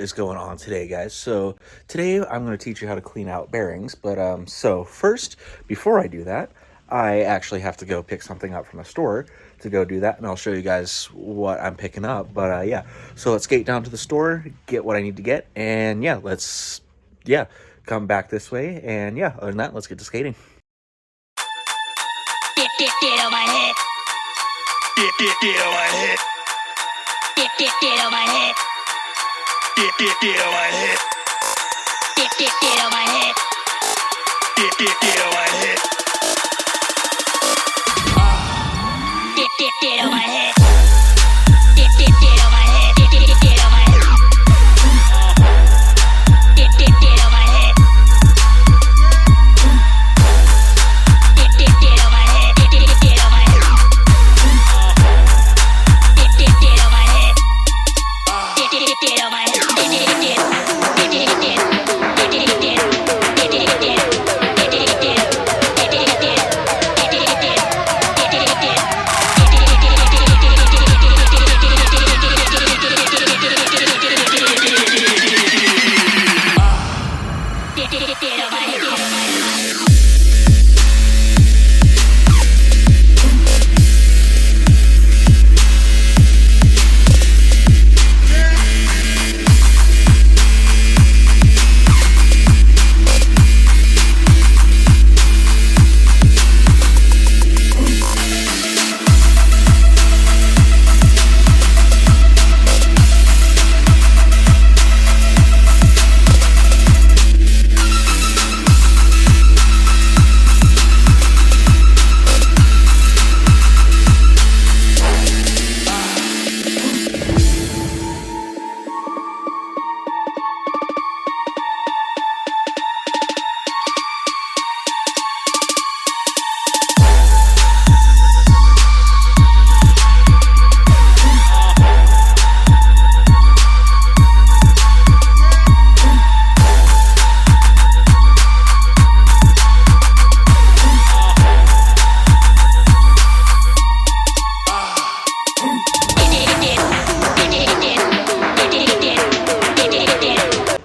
is going on today, guys? So today I'm going to teach you how to clean out bearings. So first, before I do that, I actually have to go pick something up from a store to go do that, and I'll show you guys what I'm picking up. Yeah, so let's skate down to the store, get what I need to get, and yeah, come back this way. And yeah, other than that, let's get to skating. Get on my head. Get on my head. Get on my head. Get on my head. Get on my head. Get on my head. Get on my head. Get on my head. Get on my head. Get on my head. Get on my head. Get on my head. Get on my head. Get on my head.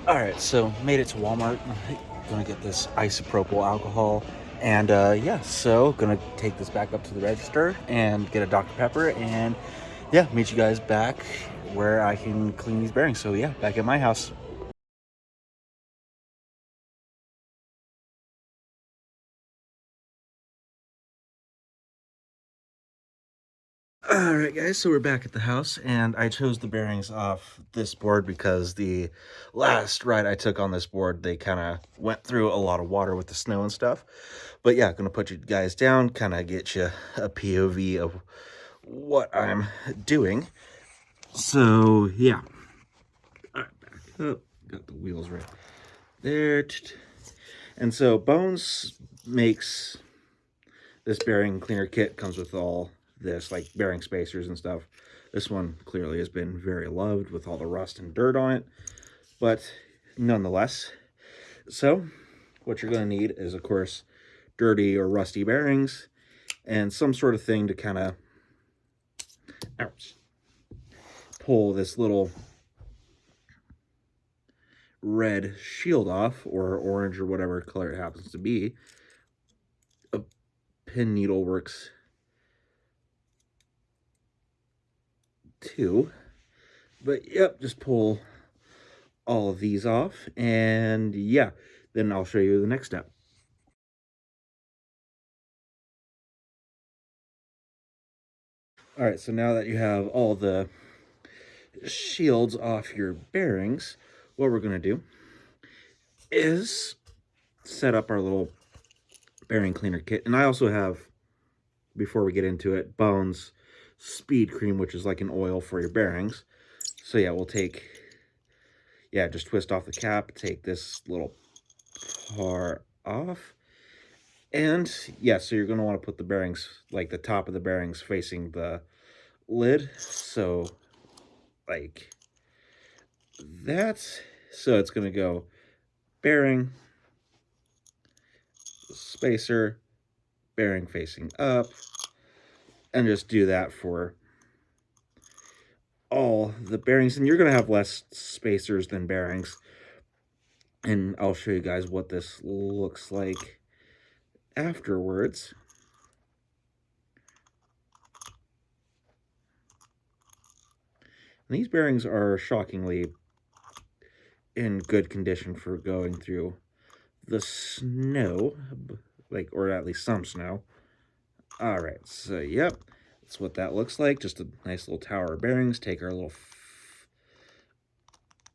Alright, so made it to Walmart. Gonna get this isopropyl alcohol. And yeah, so gonna take this back up to the register and get a Dr. Pepper. And yeah, meet you guys back where I can clean these bearings. So yeah, back at my house. Alright guys, so we're back at the house, and I chose the bearings off this board because the last ride I took on this board, they kind of went through a lot of water with the snow and stuff. But yeah, gonna put you guys down, kind of get you a POV of what I'm doing. So yeah. Alright, back up. Got the wheels right there. And so Bones makes this bearing cleaner kit, comes with all this, like bearing spacers and stuff. This one clearly has been very loved with all the rust and dirt on it, but nonetheless. So what you're going to need is, of course, dirty or rusty bearings and some sort of thing to kind of pull this little red shield off, or orange, or whatever color it happens to be. A pin needle works too, but yep, just pull all of these off, and yeah, then I'll show you the next step. All right, so now that you have all the shields off your bearings, what we're going to do is set up our little bearing cleaner kit. And I also have, before we get into it, Bones Speed Cream, which is like an oil for your bearings. So yeah, we'll take, just twist off the cap, take this little part off. And yeah, so you're going to want to put the bearings, like the top of the bearings facing the lid. So like that. So it's going to go bearing, spacer, bearing facing up, and just do that for all the bearings, and you're going to have less spacers than bearings. And I'll show you guys what this looks like afterwards. And these bearings are shockingly in good condition for going through the snow, or at least some snow. All right, so yep, that's what that looks like. Just a nice little tower of bearings. Take our little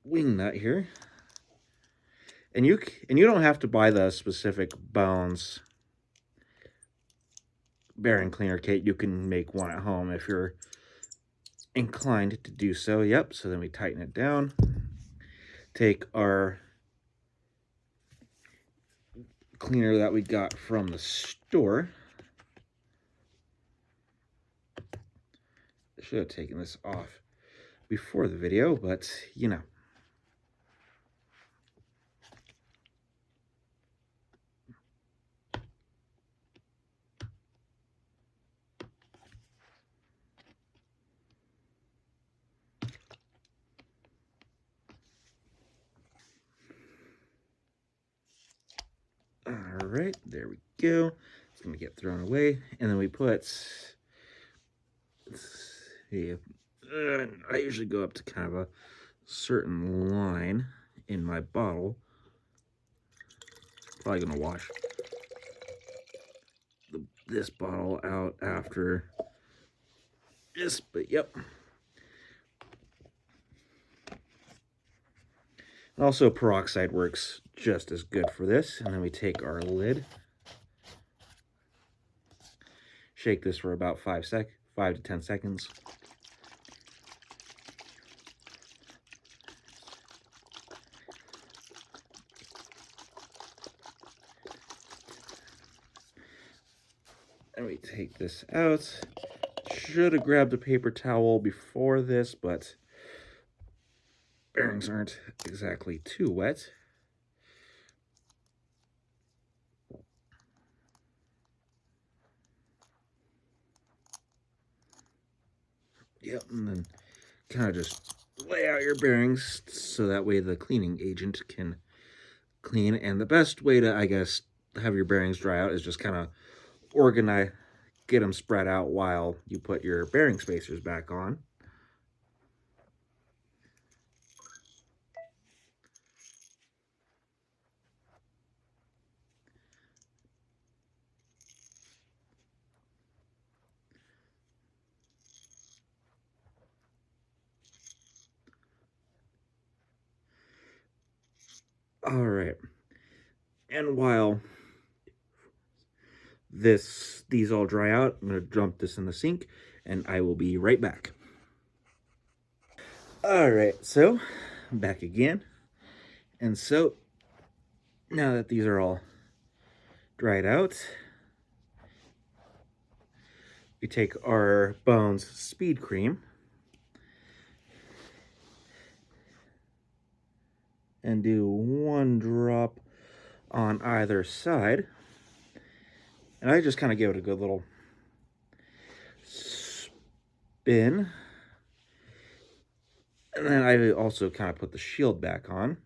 wing nut here, and you don't have to buy the specific Bones bearing cleaner kit. You can make one at home if you're inclined to do so. Yep. So then we tighten it down. Take our cleaner that we got from the store. I should have taken this off before the video, but you know. All right, there we go. It's gonna get thrown away, and then we put. I usually go up to kind of a certain line in my bottle. Probably gonna wash this bottle out after this, but yep. Also, peroxide works just as good for this. And then we take our lid, shake this for about 5 to 10 seconds. And we take this out. Should have grabbed a paper towel before this, but bearings aren't exactly too wet. Yep, and then kind of just lay out your bearings so that way the cleaning agent can clean. And the best way to, I guess, have your bearings dry out is just kind of organize, get them spread out while you put your bearing spacers back on. All right. And while these all dry out, I'm going to dump this in the sink, and I will be right back. All right, so I'm back again. And so now that these are all dried out, we take our Bones Speed Cream and do 1 drop on either side. And I just kind of give it a good little spin. And then I also kind of put the shield back on.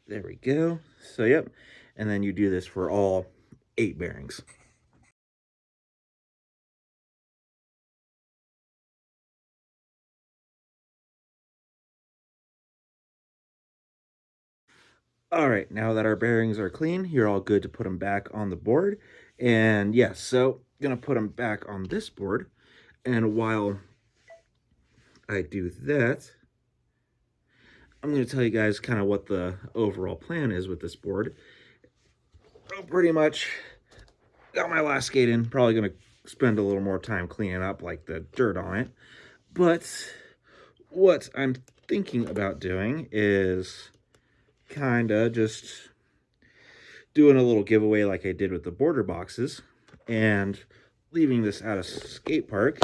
There we go. So, yep. And then you do this for all 8 bearings. All right, now that our bearings are clean, you're all good to put them back on the board. And yes, so gonna put them back on this board. And while I do that, I'm gonna tell you guys kind of what the overall plan is with this board. Pretty much got my last skate in, probably gonna spend a little more time cleaning up like the dirt on it. But what I'm thinking about doing is kind of just doing a little giveaway like I did with the border boxes and leaving this at a skate park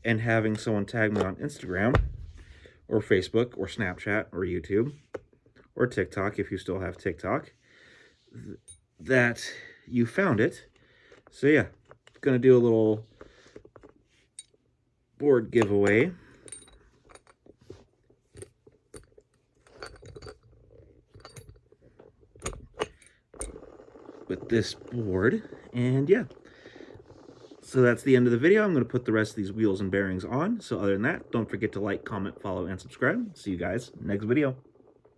and having someone tag me on Instagram or Facebook or Snapchat or YouTube or TikTok if you still have TikTok that you found it. So yeah, gonna do a little board giveaway. With this board, and yeah. So that's the end of the video. I'm going to put the rest of these wheels and bearings on. So other than that, don't forget to like, comment, follow, and subscribe. See you guys next video.